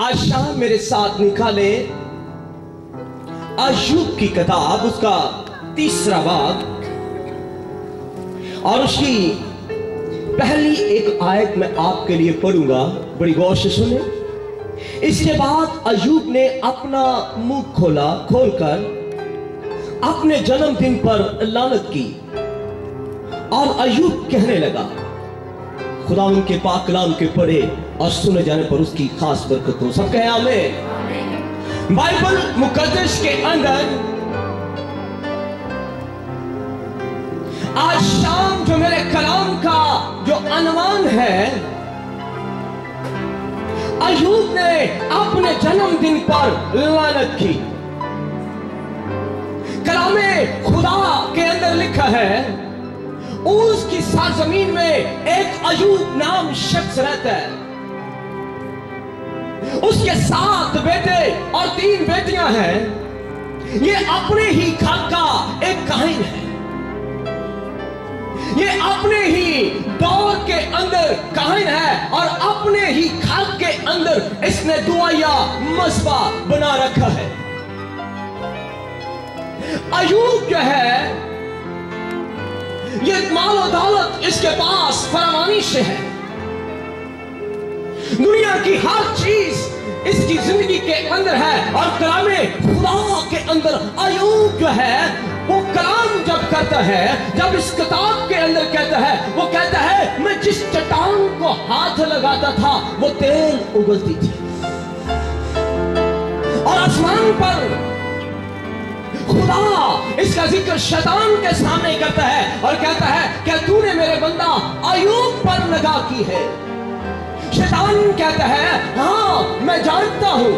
आज शाम मेरे साथ निकाले अय्यूब की किताब, उसका 3रा बाब और उसकी पहली एक आयत मैं आपके लिए पढ़ूंगा, बड़ी गौर से सुने। इसके बाद अय्यूब ने अपना मुंह खोलकर अपने जन्मदिन पर लानत की और अय्यूब कहने लगा। खुदा उनके पाक कलाम के पढ़े और सुने जाने पर उसकी खास बरकत हो। सब कहे आमीन। बाइबल मुकद्दस के अंदर आज शाम जो मेरे कलाम का जो अनवान है, अय्यूब ने अपने जन्मदिन पर लानत की। कलामे खुदा के अंदर लिखा है, उसकी सरजमीन में एक अय्यूब नाम शख्स रहता है। उसके 7 बेटे और 3 बेटियां हैं। ये अपने ही घर का एक काहिन है। ये अपने ही दौर के अंदर काहिन है और अपने ही घर के अंदर इसने दुआया मस्बा बना रखा है। अय्यूब जो है, ये माल और दौलत इसके पास फरावानी से है। दुनिया की हर चीज इसकी जिंदगी के अंदर है और कलामे खुदा के अंदर अय्यूब जो है वो कलाम जब करता है, जब इस किताब के अंदर कहता है, वो कहता है मैं जिस चट्टान को हाथ लगाता था वो तेल उगलती थी। और आसमान पर खुदा इसका जिक्र शैतान के सामने करता है और कहता है क्या तूने मेरे बंदा अय्यूब पर लगा की है। शैतान कहता है हाँ मैं जानता हूं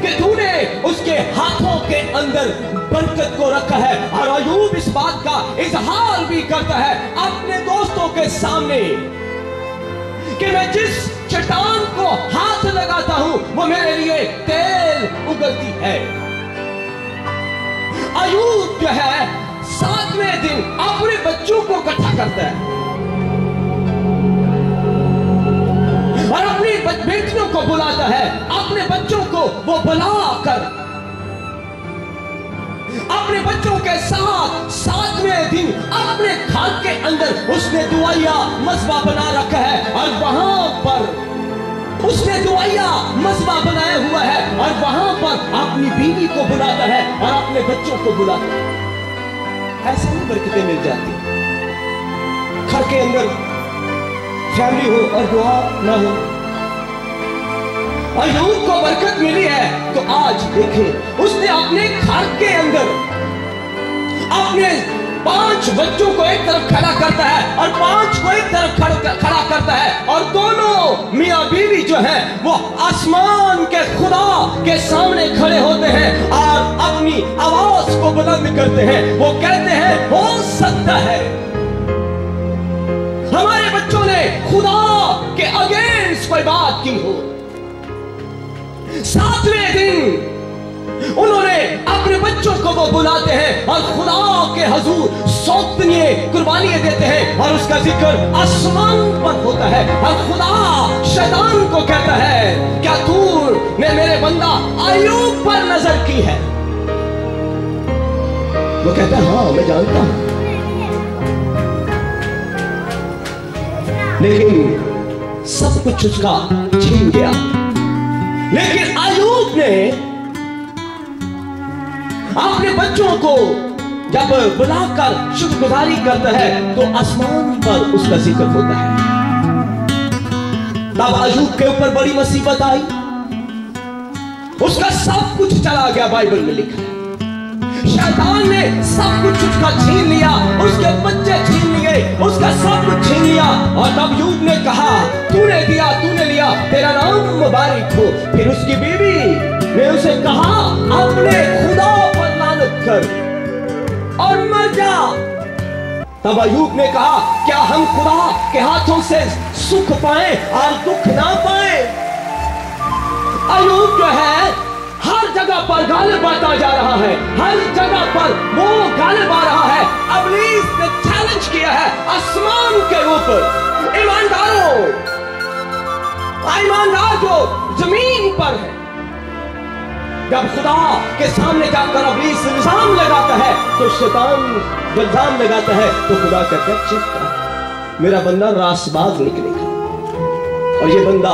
कि तूने उसके हाथों के अंदर बरकत को रखा है। और अय्यूब इस बात का इजहार भी करता है अपने दोस्तों के सामने कि मैं जिस चट्टान को हाथ लगाता हूं वो मेरे लिए तेल उगलती है। अय्यूब जो है 7वें दिन अपने बच्चों को इकट्ठा करता है और अपनी बेटियों को बुलाता है। अपने बच्चों को वो बुलाकर अपने बच्चों के साथ 7वें दिन अपने घर के अंदर उसने दुआया मस्बा बना रखा है और वहां पर उसने दुआया मस्बा बनाया हुआ है और वहां पर अपनी बीवी को बुलाता है और अपने बच्चों को बुलाता है। ऐसे ही बरकतें मिल जाती। घर के अंदर फैमिली हो और दुआ ना हो। अय्यूब को बरकत मिली है तो आज देखें उसने अपने घर के अंदर अपने 5 बच्चों को एक तरफ खड़ा करता है और 5 को एक तरफ खड़ा करता है और दोनों मियां बीवी जो है वो आसमान के खुदा के सामने खड़े होते हैं और अपनी आवाज को बुलंद करते हैं। वो कहते हैं हो सकता है हमारे बच्चों ने खुदा के अगेंस्ट कोई बात की हो। 7वें दिन उन्होंने अपने बच्चों को वो बुलाते हैं और खुदा के हुजूर सौंपनिए कुर्बानियां देते हैं और उसका जिक्र आसमान पर होता है। और खुदा शैतान को कहता है क्या तू ने मेरे बंदा अय्यूब पर नजर की है। वो कहता है हाँ मैं जानता हूं, लेकिन सब कुछ उसका छीन गया। लेकिन अय्यूब ने अपने बच्चों को जब बुलाकर शुक्रगुजारी करता है तो आसमान पर उसका जिक्र होता है। तब अय्यूब के ऊपर बड़ी मुसीबत आई, उसका सब कुछ चला गया। बाइबल में लिखा है शैतान ने सब कुछ उसका छीन लिया, उसके बच्चे छीन लिए, उसका सब कुछ छीन लिया। और तब अय्यूब ने कहा तूने दिया तूने लिया, तेरा नाम मुबारक हो। फिर उसकी बीवी ने उसे कहा अपने खुदा पर लानत कर और मर जा। तब अय्यूब ने कहा क्या हम खुदा के हाथों से सुख पाए और दुख ना पाए। अय्यूब जो है हर जगह पर गालिब आता जा रहा है, हर जगह पर वो गालिब आ रहा है। इब्लीस ने चैलेंज किया है आसमान के ऊपर। ईमानदारों ईमानदार जो जमीन पर है, जब खुदा के सामने जाकर इब्लीस इल्जाम लगाता है तो शैतान इल्जाम लगाता है तो खुदा कहता है चिंता, मेरा बंदा रासबाज निकलेगा। और ये बंदा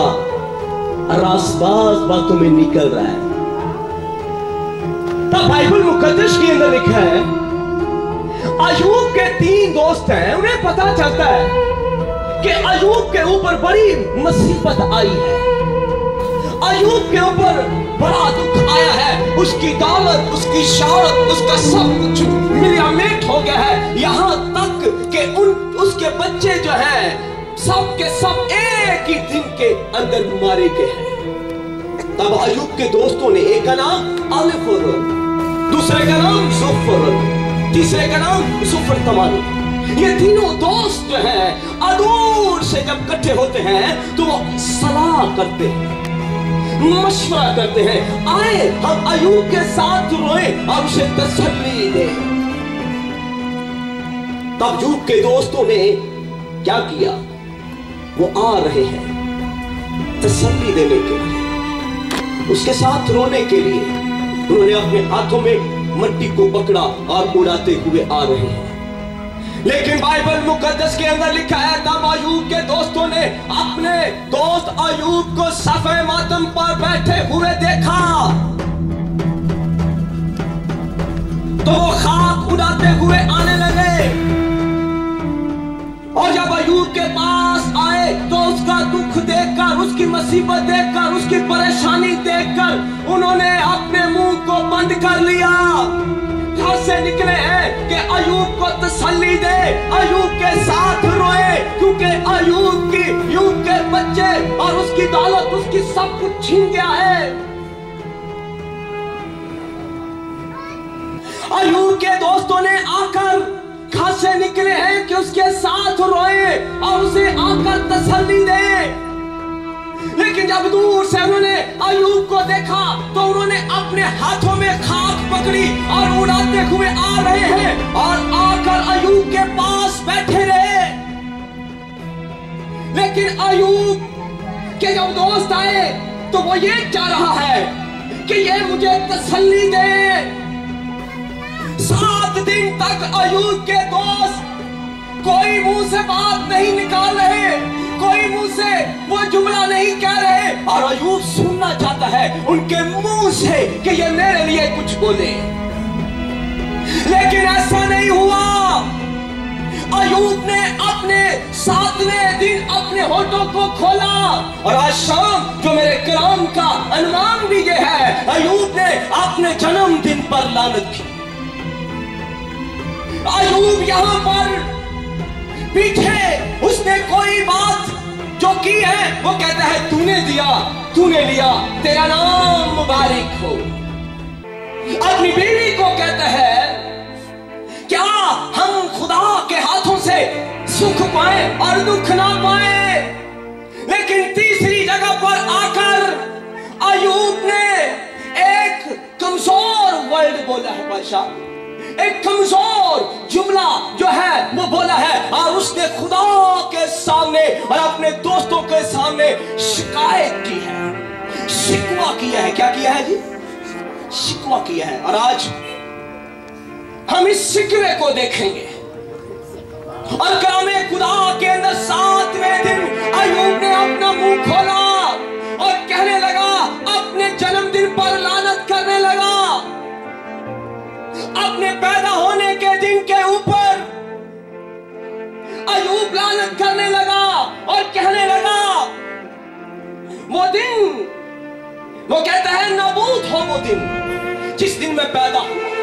रासबाज बातों में निकल रहा है। तब बाइबल मुकद्दस के अंदर लिखा है अय्यूब के 3 दोस्त हैं, उन्हें पता चलता है कि अय्यूब के ऊपर बड़ी मुसीबत आई है, अय्यूब के ऊपर बड़ा दुख आया है, उसकी दौलत, उसकी शौहरत, उसका सब कुछ मिलामेट हो गया है, यहां तक कि उसके बच्चे जो हैं सब के सब एक ही दिन के अंदर मारे गए हैं। तब अय्यूब के दोस्तों ने, एक का नाम अलीफुर, दूसरे का नाम जुफर, तीसरे का नाम जुफर तमानी, ये तीनों दोस्त जो हैं अदूर से जब इकट्ठे होते हैं तो वो सलाह करते हैं, मशवरा करते हैं, आए हम अय्यूब के साथ रोए और उसे तसल्ली दे। तब अय्यूब के दोस्तों ने क्या किया, वो आ रहे हैं तसल्ली देने के लिए, उसके साथ रोने के लिए। उन्होंने अपने हाथों में मट्टी को पकड़ा और उड़ाते हुए आ रहे हैं। लेकिन बाइबल मुकद्दस के अंदर लिखा है तब अय्यूब के दोस्तों ने अपने दोस्त अय्यूब को सफ़े मातम पर बैठे हुए देखा तो वो खाक उड़ाते हुए आने लगे। और जब अय्यूब के पास आए तो उसका दुख देखकर, उसकी मुसीबत देखकर, उसकी परेशानी देखकर उन्होंने अपने मुंह को बंद कर लिया। से निकले हैं कि अय्यूब को तसल्ली दे, अय्यूब के साथ रोए, क्योंकि अय्यूब के बच्चे और उसकी दौलत, उसकी सब कुछ छीन गया है। अय्यूब के दोस्तों ने आकर घर से निकले हैं कि उसके साथ रोए और उसे आकर तसल्ली दे। लेकिन जब दूर से उन्होंने अय्यूब को देखा तो उन्होंने अपने हाथों में खाक पकड़ी और उड़ाते हुए आ रहे हैं और आकर अय्यूब के पास बैठे रहे। लेकिन अय्यूब के जब दोस्त आए तो वो ये चाह रहा है कि ये मुझे तसल्ली दे। 7 दिन तक अय्यूब के दोस्त कोई मुंह से बात नहीं निकाल रहे, कोई मुंह से वो जुमला नहीं कह रहे और अय्यूब सुनना चाहता है उनके मुंह से कि ये मेरे लिए कुछ बोले। लेकिन ऐसा नहीं हुआ। अय्यूब ने अपने 7वें दिन अपने होठों को खोला और आज शाम जो मेरे कलाम का अनुमान भी ये है, अय्यूब ने अपने जन्मदिन पर लानत की। अय्यूब यहां पर पीछे उसने कोई बात जो की है वो कहता है तूने दिया, तूने लिया, तेरा नाम मुबारक हो। अपनी बीवी को कहता है क्या हम खुदा के हाथों से सुख पाए और दुख ना पाए। लेकिन तीसरी जगह पर आकर अय्यूब ने एक कमजोर वर्ड बोला है बादशाह, एक कमजोर जुमला जो है वो बोला है और उसने खुदा के सामने और अपने दोस्तों के सामने शिकायत की है, शिकवा किया है। क्या किया है जी? शिकवा किया है। और आज हम इस शिकवे को देखेंगे। और कलामे खुदा के अंदर 7वें दिन अय्यूब ने अपना मुंह खोला और कहने लगा, अपने जन्मदिन पर लानत करने लगा, अपने पैदा होने के दिन के ऊपर अय्यूब लानत करने लगा और कहने लगा वो दिन, वो कहता है नाबूद हो वो दिन जिस दिन मैं पैदा हुआ,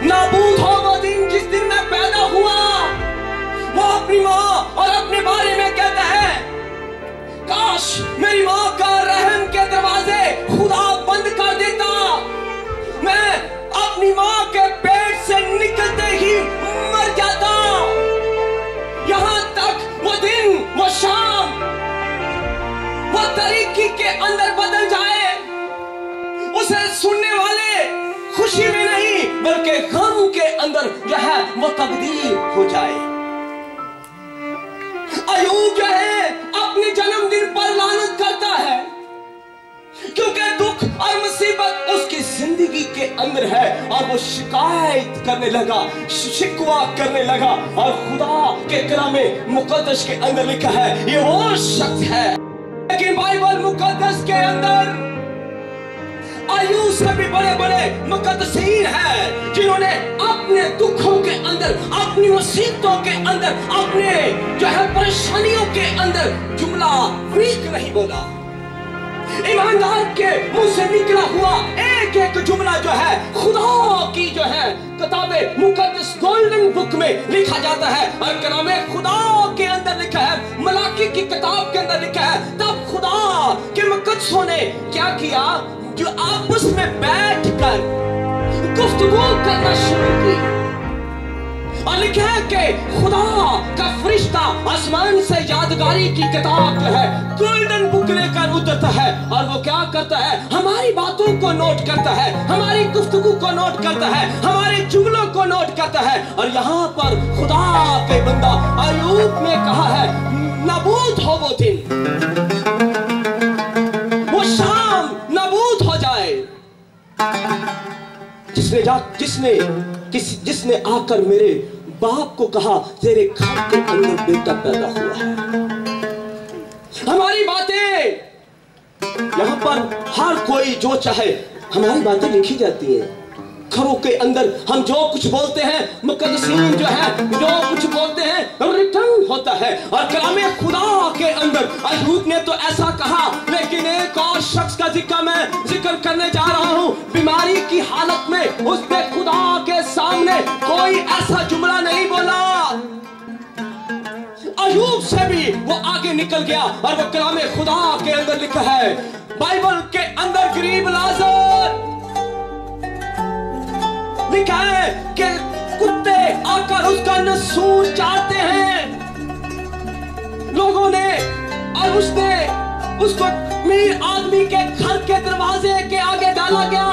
नाबूद हो वो दिन जिस दिन मैं पैदा हुआ। वो अपनी माँ और अपने बारे में कहता है काश मेरी माँ का रहम के दरवाजे खुदा बंद कर देता, मैं अपनी माँ के पेट से निकलते ही मर जाता। यहां तक वो दिन, वो शाम, वो तरीकी के अंदर बदल जाए, उसे सुनने वाले खुशी में नहीं बल्कि गम के अंदर जो है वो तब्दील हो जाए। अय्यूब जो है अपने जन्मदिन पर लानत अंदर है और वो शिकायत करने लगा, शिकवा करने लगा। और खुदा के कलामे मुकद्दस के अंदर लिखा है ये वो शख्स है। लेकिन बाइबल मुकद्दस के अंदर अय्यूब से भी बड़े बड़े मुकद्दसीन हैं जिन्होंने अपने दुखों के अंदर, अपनी मुसीबतों के अंदर, अपने जो है परेशानियों के अंदर जुमला वीक नहीं बोला। ईमानदार के मुंह से निकला हुआ एक एक जुमला जो है खुदा की जो है किताबे मुकद्दस गोल्डन बुक में लिखा जाता है। और कलामे खुदा के अंदर लिखा है, मलाकी की किताब के अंदर लिखा है, तब खुदा के मुकद्दसों ने क्या किया, जो आपस में बैठकर गुफ्तगू करना शुरू की। और लिखा है कि खुदा का फरिश्ता आसमान से यादगारी की किताब जो है गोल्डन बुक लेकर उतरता है और वो क्या करता है, हमारी बातों को नोट करता है, हमारी गुफ्तगू को नोट करता है, हमारे जुमलों को नोट करता है। और यहाँ पर खुदा के बंदा अय्यूब ने कहा है, नाबूद हो वो दिन, वो शाम नाबूद हो जाए जिसने आकर मेरे बाप को कहा तेरे घर के अंदर बेटा पैदा हुआ है। हमारी बातें यहां पर हर कोई जो चाहे, हमारी बातें लिखी जाती हैं घरों के अंदर। हम जो कुछ बोलते हैं मुकद्दसीन जो है जो कुछ बोलते हैं रिटर्न होता है। और कलामे खुदा के अंदर अय्यूब ने तो ऐसा कहा, लेकिन एक और शख्स का जिक्र करने जा रहा हूं। बीमारी की हालत में उसने खुदा के सामने कोई ऐसा जुमला नहीं बोला। अय्यूब से भी वो आगे निकल गया और वो कलामे खुदा के अंदर लिखा है, बाइबल के अंदर गरीब लाजर लिखा है कि कुत्ते आकर उसका नसूर चाटते हैं लोगों ने। और उसने उसको मीर आदमी के घर के दरवाजे के आगे डाला गया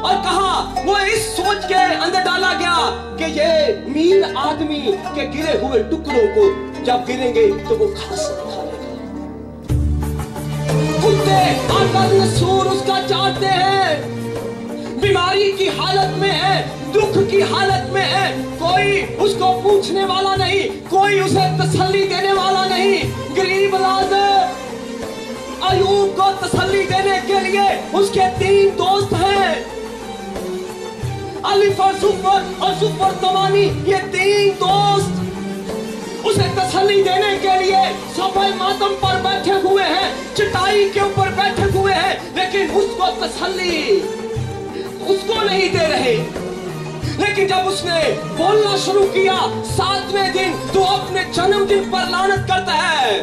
और कहा, वो इस सोच के अंदर डाला गया कि ये मीर आदमी के गिरे हुए टुकड़ों को जब गिरेंगे तो वो घास खा लेगा। कुत्ते आकर नसूर उसका चाटते हैं, बीमारी की हालत में है, दुख की हालत में है, कोई उसको पूछने वाला नहीं, कोई उसे तसल्ली देने वाला नहीं। गरीब लाजर अय्यूब को तसल्ली देने के लिए उसके 3 दोस्त हैं, अलीफ और जुफर तमानी, ये 3 दोस्त उसे तसल्ली देने के लिए सफेद मातम पर बैठे हुए हैं, चटाई के ऊपर बैठे हुए हैं, लेकिन उसको तसल्ली उसको नहीं दे रहे। लेकिन जब उसने बोलना शुरू किया, 7वें दिन तो अपने जन्मदिन पर लानत करता है।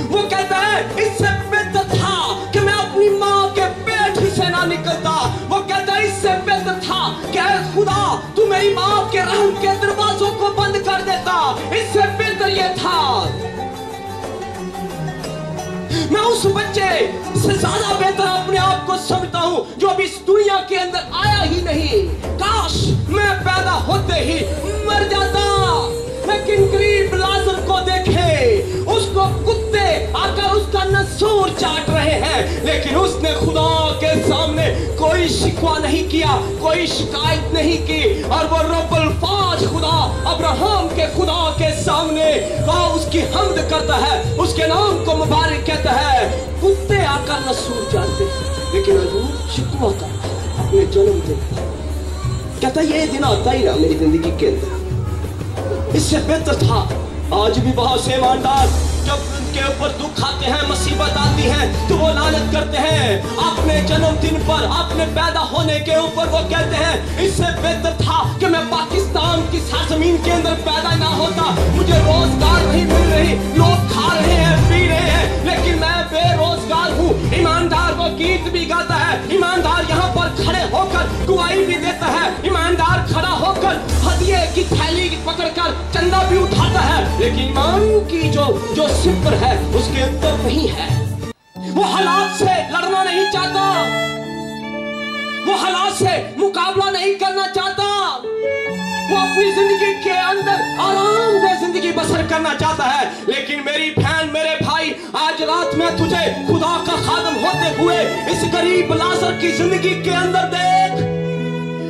वो कहता है इससे बेहतर था कि मैं अपनी माँ के पेट ही से ना निकलता। वो कहता है इससे बेहतर था कि खुदा तू मेरी माँ के रहम के दरवाजों को बंद कर देता। इससे बेहतर ये था, मैं उस बच्चे से ज्यादा बेहतर अपने आप को समझता हूं जो अभी इस दुनिया के अंदर आया ही नहीं। काश मैं पैदा होते ही मर जाता। लेकिन गरीब लाजर को देखे, उसको कुत्ते आकर उसका नसूर चाट रहे हैं, लेकिन उसने खुदा के सामने कोई शिकवा नहीं किया, कोई शिकायत नहीं की। और वो रब्बुल फाज खुदा अब्राहम के खुदा के सामने उसकी हम्द करता है, उसके नाम को मुबारक कहता है। कुत्ते आकर नसूर चाटते हैं, लेकिन अय्यूब शिकवा करता है अपने जन्मदिन पर। कहता ये दिन आता ही ना मेरी जिंदगी के अंदर, इससे बेहतर था। आज भी बहुत से ईमानदार जब उनके ऊपर दुख आते हैं, मुसीबत आती है, तो वो लानत करते हैं अपने जन्मदिन पर, अपने पैदा होने के ऊपर। वो कहते हैं इससे बेहतर था कि मैं पाकिस्तान की सरजमीन के अंदर पैदा ना होता। मुझे रोजगार नहीं मिल रही, लोग खा रहे हैं, पी रहे हैं, लेकिन मैं बेरोजगार हूँ। ईमानदार वो गीत भी गाता है, ईमानदार यहाँ पर खड़े होकर गवाही भी देता है, ईमानदार खड़ा होकर हदिये की थैली पकड़कर चंदा भी उठाता है, लेकिन ईमान की जो सिपर है उसके अंदर नहीं है। वो हालात से लड़ना नहीं चाहता, वो हालात से मुकाबला नहीं करना चाहता, वो अपनी जिंदगी के अंदर आरामदेह जिंदगी बसर करना चाहता है। लेकिन मेरी बहन, मेरे भाई, आज रात में तुझे खुदा का खादम होते हुए इस गरीब लाजर की जिंदगी के अंदर देख,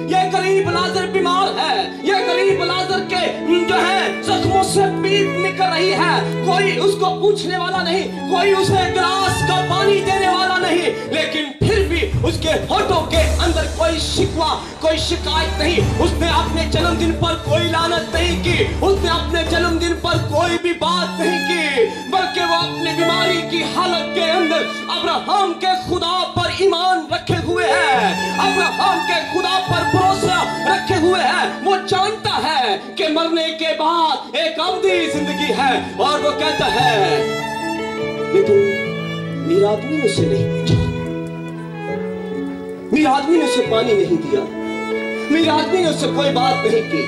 ये गरीब लाजर बीमार है, ये गरीब लाजर के जो है जख्मों से पीप निकल रही है, कोई उसको पूछने वाला नहीं, कोई उसे गिलास का पानी देने वाला नहीं, लेकिन फिर भी उसके होठों के अंदर कोई शिकवा, कोई शिकायत नहीं। उसने अपने जन्मदिन पर कोई लानत नहीं की, उसने अपने जन्मदिन पर कोई भी बात नहीं की, बल्कि वो अपनी बीमारी की हालत के अंदर अब्राहम के खुदा पर ईमान रखे हुए है, अब्राहम के खुदा पर भरोसा रखे हुए है। वो जानता है कि मरने के बाद एक अवधि जिंदगी है, और वो कहता है लेकिन मेरा आदमी ने उसे नहीं पूछा, मेरा आदमी ने उसे पानी नहीं दिया, मेरे आदमी ने उससे कोई बात नहीं की,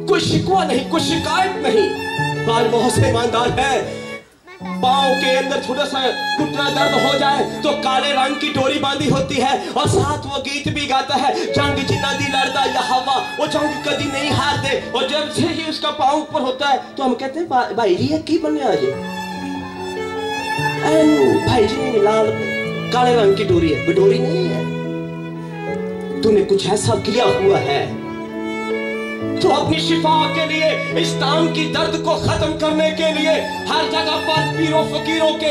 कोई शिकवा नहीं, कोई शिकायत नहीं। आज बहुत से ईमानदार है, पाँव के अंदर थोड़ा सा घुटना दर्द हो जाए तो काले रंग की डोरी बांधी होती है, और साथ वो गीत भी गाता है, जंग जितना दी लड़ता या हवा वो जंग कभी नहीं हार दे। और जब से ही उसका पाँव ऊपर होता है तो हम कहते हैं भाई जी की बनने आज भाई जी ने लाल काले रंग की डोरी है, डोरी नहीं है, तूने कुछ ऐसा किया हुआ है तो अपनी शिफा के लिए, इस टांग की दर्द को खत्म करने के लिए हर जगह पर पीरों फकीरों के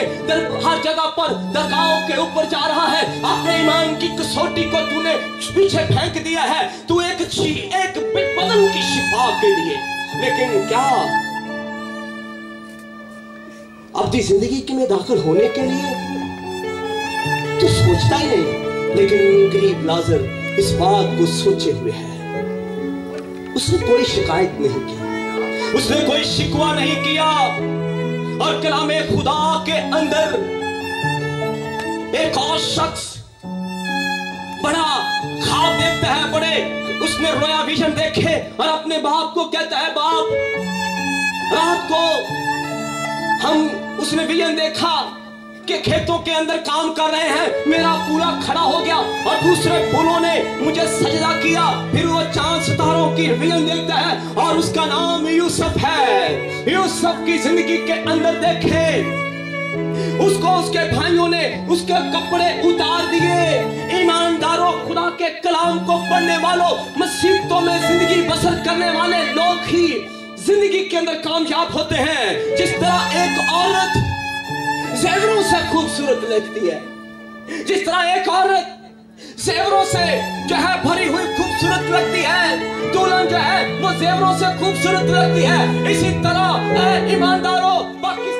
हर जगह पर दरगाहों के ऊपर जा रहा है। अपने ईमान की कसौटी को तूने पीछे फेंक दिया है, तू एक बदन की शिफा के लिए, लेकिन क्या अपनी जिंदगी में दाखिल होने के लिए तू सोचता ही नहीं। लेकिन गरीब लाजर इस बात को सोचे हुए है, उसने कोई शिकायत नहीं की, उसने कोई शिकवा नहीं किया। और कलामे खुदा के अंदर एक और शख्स बड़ा ख्वाब देखता है, बड़े उसने रोया विजन देखे और अपने बाप को कहता है, बाप रात को उसने विजन देखा कि खेतों के अंदर काम कर रहे हैं, मेरा पूरा खड़ा हो गया और दूसरे फूलों ने मुझे सजदा किया। फिर वो चांद सितारों की विजन देखता है और उसका नाम यूसुफ है। यूसुफ की जिंदगी के अंदर देखे, उसको उसके भाइयों ने उसके कपड़े उतार दिए। ईमानदारों, खुदा के कलाम को पढ़ने वालों, मुसीबतों में जिंदगी बसर करने वाले लोग ही जिंदगी के अंदर कामयाब होते हैं। जिस तरह एक औरत जेवरों से खूबसूरत लगती है, जिस तरह एक औरत जेवरों से जो है भरी हुई खूबसूरत लगती है, दुल्हन जो है वो जेवरों से खूबसूरत लगती है, इसी तरह ईमानदारों बाकी